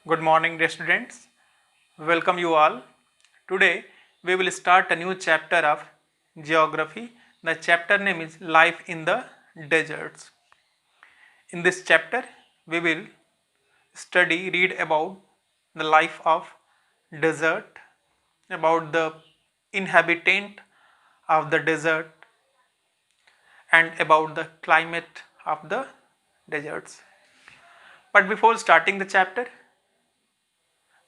Good morning, dear students. Welcome you all. Today we will start a new chapter of geography. The chapter name is Life in the Deserts. In this chapter, we will read about the life of desert, about the inhabitant of the desert, and about the climate of the deserts. But before starting the chapter,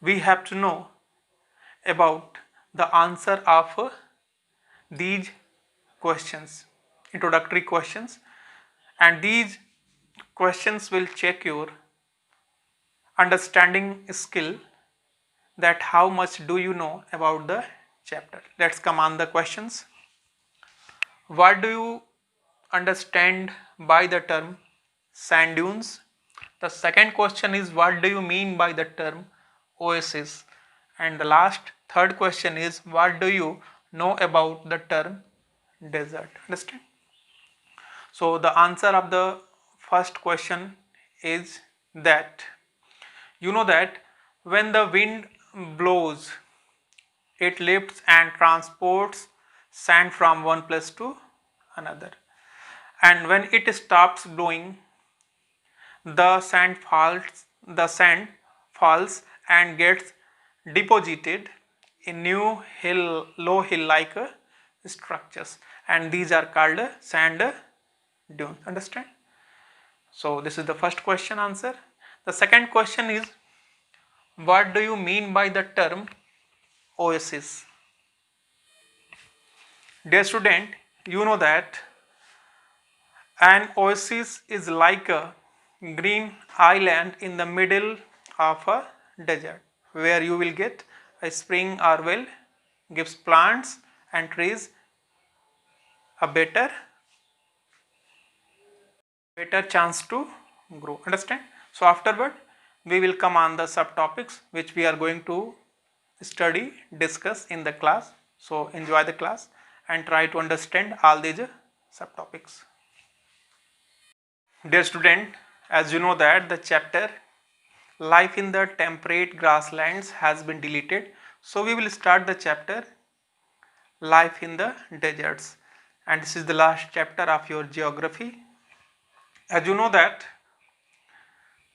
we have to know about the answer of these questions, introductory questions, and these questions will check your understanding skill, that how much do you know about the chapter. Let's come on the questions. What do you understand by the term sand dunes? The second question is, what do you mean by the term oasis? And the last third question is, what do you know about the term desert? Understand? So the answer of the first question is that you know that when the wind blows, it lifts and transports sand from one place to another. And when it stops blowing, the sand falls and gets deposited in new low hill like structures, and these are called sand dunes. Understand? So this is the first question answer. The second question is, what do you mean by the term oasis? Dear student, you know that an oasis is like a green island in the middle of a desert, where you will get a spring or well gives plants and trees a better chance to grow. Understand? So afterward we will come on the subtopics which we are going to discuss in the class. So enjoy the class and try to understand all these subtopics. Dear student, as you know that the chapter life in the temperate grasslands has been deleted, so we will start the chapter life in the deserts, and this is the last chapter of your geography. As you know that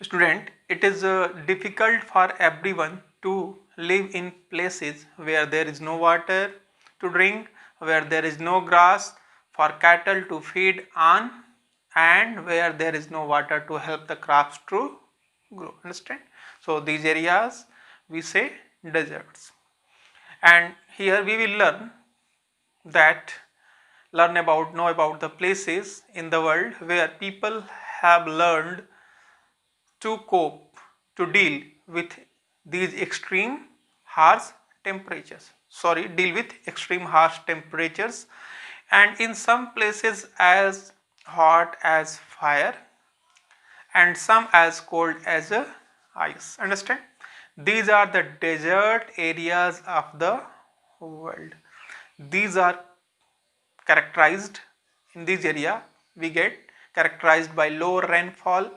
student, it is difficult for everyone to live in places where there is no water to drink, where there is no grass for cattle to feed on, and where there is no water to help the crops to grow. Understand? So these areas we say deserts, and here we will that know about the places in the world where people have learned to cope, to deal with these deal with extreme harsh temperatures, and in some places as hot as fire and some as cold as ice. Understand? These are the desert areas of the world. These are characterized in this area. We get characterized by low rainfall,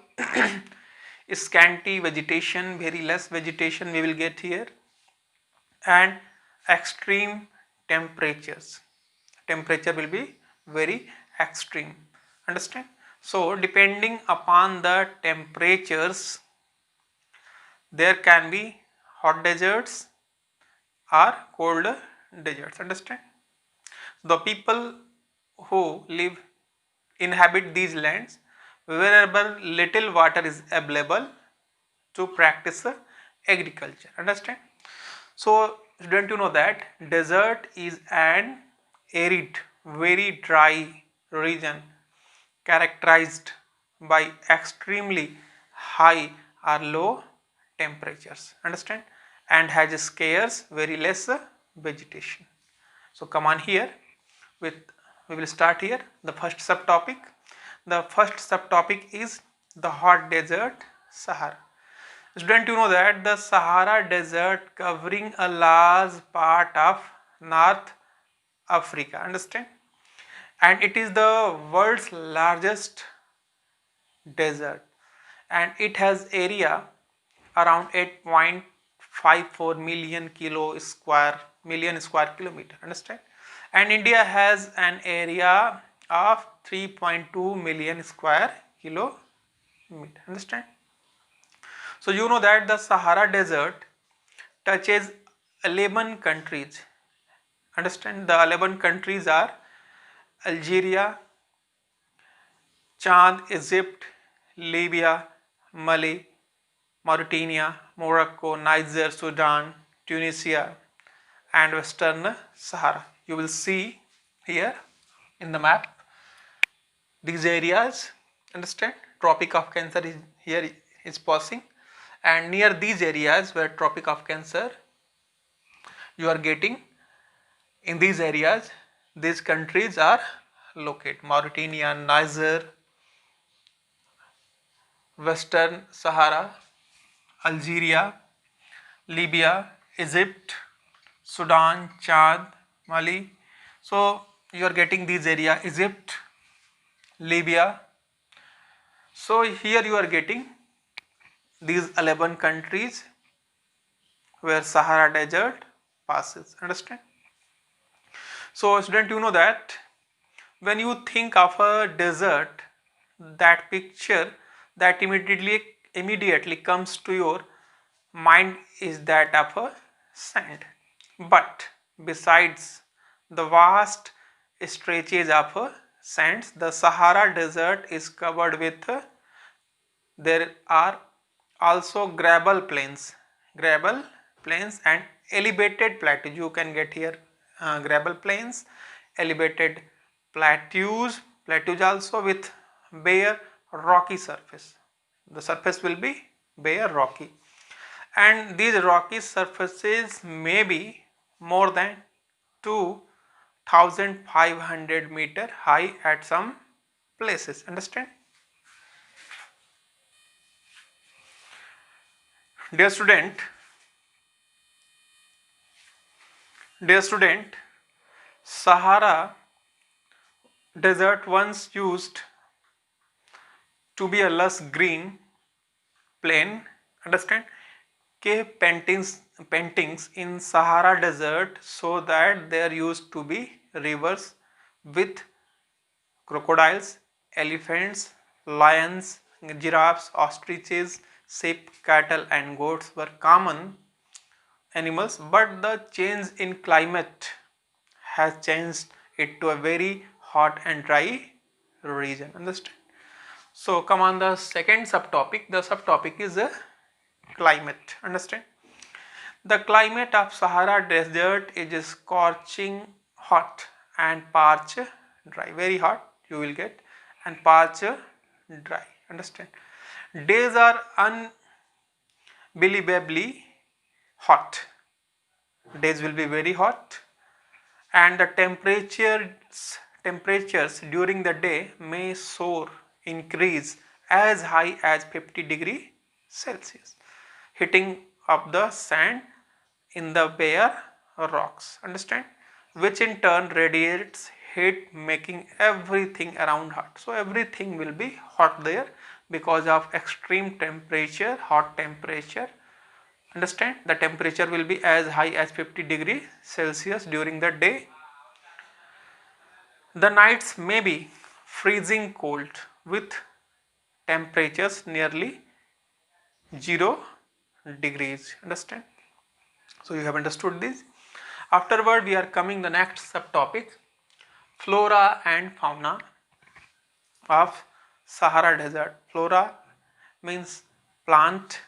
scanty vegetation, very less vegetation we will get here, and extreme temperatures. Temperature will be very extreme. Understand? So depending upon the temperatures, there can be hot deserts or cold deserts. Understand? The people who inhabit these lands wherever little water is available to practice agriculture. Understand? So student, you know that desert is an arid, very dry region characterized by extremely high or low temperatures. Understand? And has scarce, very less vegetation. So come on here with, we will start here the first subtopic. The first subtopic is the hot desert Sahara. Student, you know that the Sahara desert covering a large part of North Africa. Understand? And it is the world's largest desert, and it has area around 8.54 million square kilometer. Understand? And India has an area of 3.2 million square kilometer. Understand? So you know that the Sahara Desert touches 11 countries. Understand? The 11 countries are Algeria, Chad, Egypt, Libya, Mali, Mauritania, Morocco, Niger, Sudan, Tunisia, and Western Sahara. You will see here in the map these areas. Understand? Tropic of Cancer is here is passing, and near these areas where Tropic of Cancer you are getting, in these areas these countries are located: Mauritania, Niger, Western Sahara, Algeria, Libya, Egypt, Sudan, Chad, Mali. So you are getting these area: Egypt, Libya. So here you are getting these 11 countries where Sahara Desert passes. Understand? So student, you know that when you think of a desert, that picture that immediately comes to your mind is that of a sand. But besides the vast stretches of sands, the Sahara Desert is covered with there are also gravel plains and elevated plateaus. You can get here gravel plains, elevated plateaus also with bare rocky surface. The surface will be bare rocky, and these rocky surfaces may be more than 2500 meter high at some places. Understand? Dear student, Sahara Desert once used to be a lush green plain. Understand? Cave paintings in Sahara Desert show that there used to be rivers with crocodiles, elephants, lions, giraffes, ostriches, sheep, cattle and goats were common animals, but the change in climate has changed it to a very hot and dry region. Understand? So come on the second subtopic. The subtopic is climate. Understand? The climate of Sahara Desert is scorching hot and parched dry. Very hot you will get, and parched dry. Understand? Days are unbelievably hot. Days will be very hot, and the temperatures during the day may soar, increase as high as 50 degrees Celsius, hitting up the sand in the bare rocks. Understand? Which in turn radiates heat, making everything around hot. So everything will be hot there because of extreme temperature, hot temperature. Understand? The temperature will be as high as 50 degrees Celsius during the day. The nights may be freezing cold with temperatures nearly 0 degrees. Understand? So you have understood this. Afterward we are coming the next subtopic: flora and fauna of Sahara Desert. Flora means plant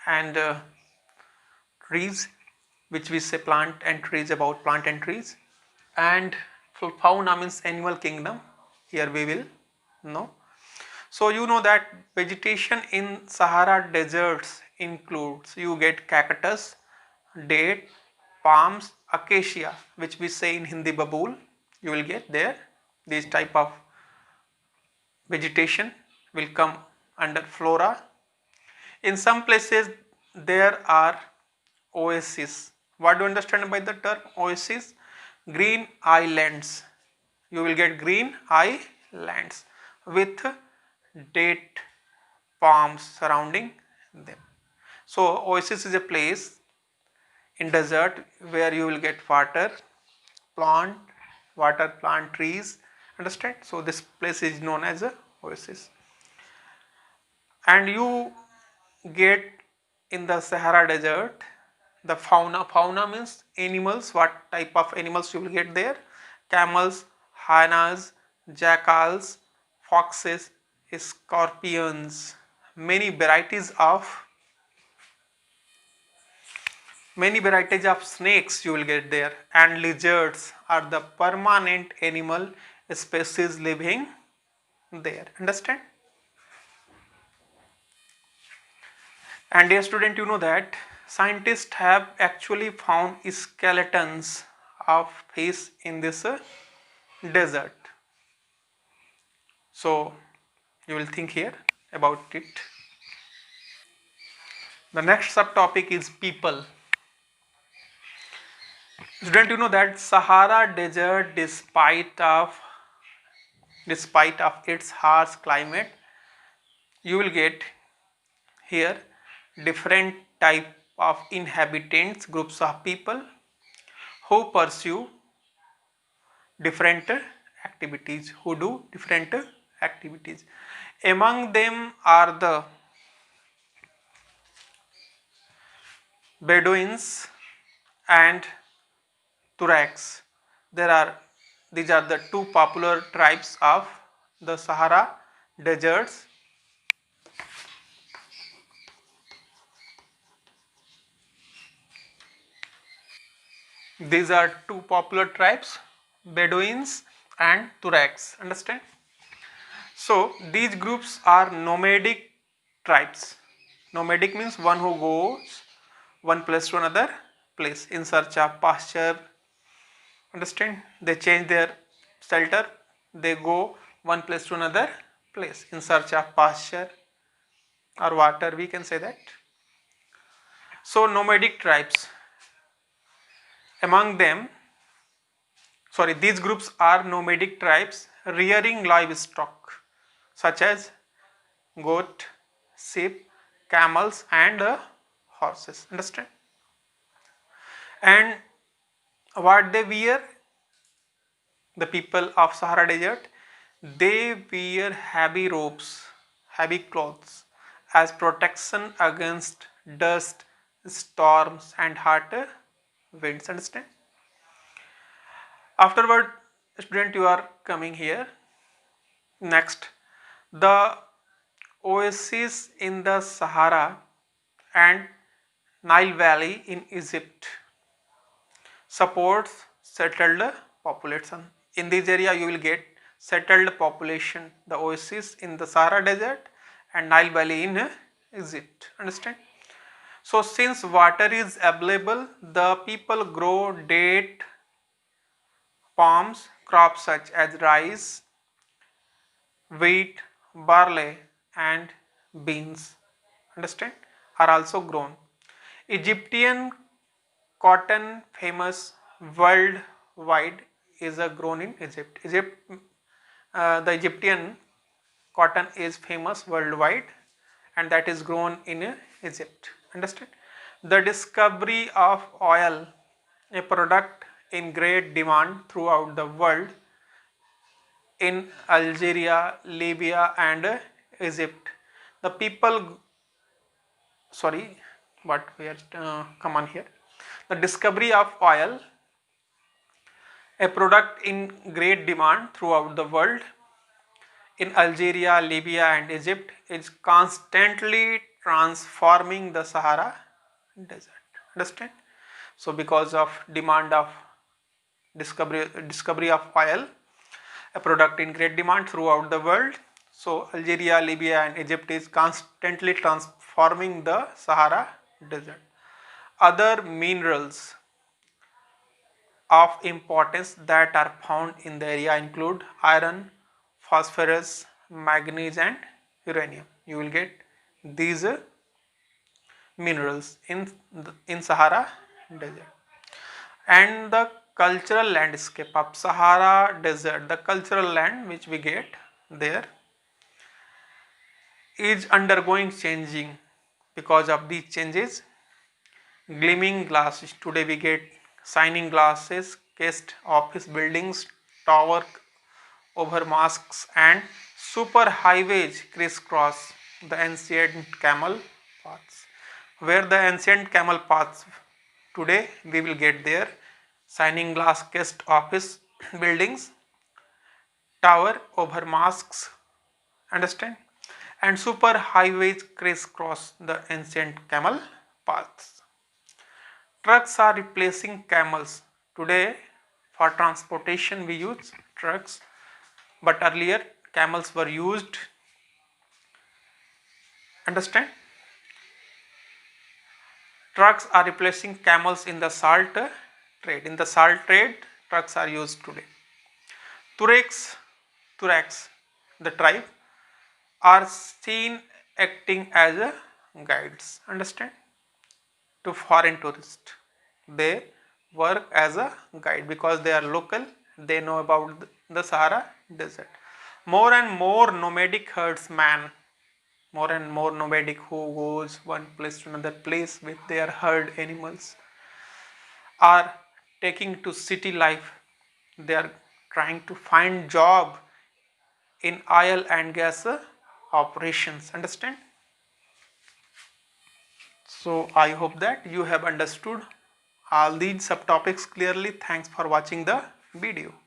and trees, which we say plant and trees, about plant and trees, and fauna means animal kingdom. Here we will know. So you know that vegetation in Sahara deserts includes, you get cactus, date, palms, acacia, which we say in Hindi babool. You will get there. These type of vegetation will come under flora. In some places there are oases. What do you understand by the term oasis? Green islands. You will get green islands with date palms surrounding them. So oasis is a place in desert where you will get plant, water, plant, trees. Understand? So this place is known as a oasis. And you get in the Sahara Desert the fauna. Fauna means animals. What type of animals you will get there? Camels, hyenas, jackals, foxes, scorpions. Many varieties of snakes you will get there, and lizards are the permanent animal species living there. Understand? And dear student, you know that scientists have actually found skeletons of fish in this desert. So you will think here about it. The next subtopic is people. Student, you know that Sahara Desert, despite of its harsh climate, you will get here different type of inhabitants, groups of people who pursue different activities, who do different activities. Among them are the Bedouins and Tuareg. These are the two popular tribes of the Sahara deserts. These are two popular tribes, Bedouins and Tuaregs. Understand? So these groups are nomadic tribes. Nomadic means one who goes one place to another place in search of pasture. Understand? They change their shelter. They go one place to another place in search of pasture or water. We can say that. So nomadic tribes. Among them, these groups are nomadic tribes rearing livestock such as goat, sheep, camels and horses. Understand? And what they wear, the people of Sahara Desert, they wear heavy robes, heavy clothes as protection against dust, storms and hot winds. Understand? Afterward, student, you are coming here. Next, the oases in the Sahara and Nile Valley in Egypt supports settled population. In this area you will get settled population, the oasis in the Sahara Desert and Nile Valley in Egypt. Understand? So since water is available, the people grow date palms, crops such as rice, wheat, barley and beans. Understand? Are also grown. Egyptian cotton, famous worldwide, is grown in Egypt. The Egyptian cotton is famous worldwide and that is grown in Egypt. Understand? The discovery of oil, a product in great demand throughout the world, in Algeria, Libya and Egypt. The people, what we are come on here. The discovery of oil, a product in great demand throughout the world, in Algeria, Libya and Egypt, is constantly transforming the Sahara Desert. Understand? So because of demand of discovery of oil, a product in great demand throughout the world, so Algeria, Libya and Egypt is constantly transforming the Sahara Desert. Other minerals of importance that are found in the area include iron, phosphorus, manganese and uranium. You will get these minerals in Sahara Desert. And the cultural landscape of Sahara Desert, the cultural land which we get there, is undergoing changing. because of these changes. Gleaming glasses, today we get shining glasses, cased office buildings, tower over mosques and super highways crisscross the ancient camel paths. Where the ancient camel paths, today we will get there. Shining glass cased office buildings, tower over mosques, understand, and super highways crisscross the ancient camel paths. Trucks are replacing camels. Today for transportation we use trucks, but earlier camels were used, understand. Trucks are replacing camels in the salt trade. In the salt trade, trucks are used today. Turaks, the tribe, are seen acting as a guides, understand, to foreign tourists. They work as a guide because they are local, they know about the Sahara desert. More and more nomadic herdsmen, more and more nomadic who goes one place to another place with their herd animals, are taking to city life. They are trying to find job in oil and gas operations, understand. So I hope that you have understood all these subtopics clearly. Thanks for watching the video.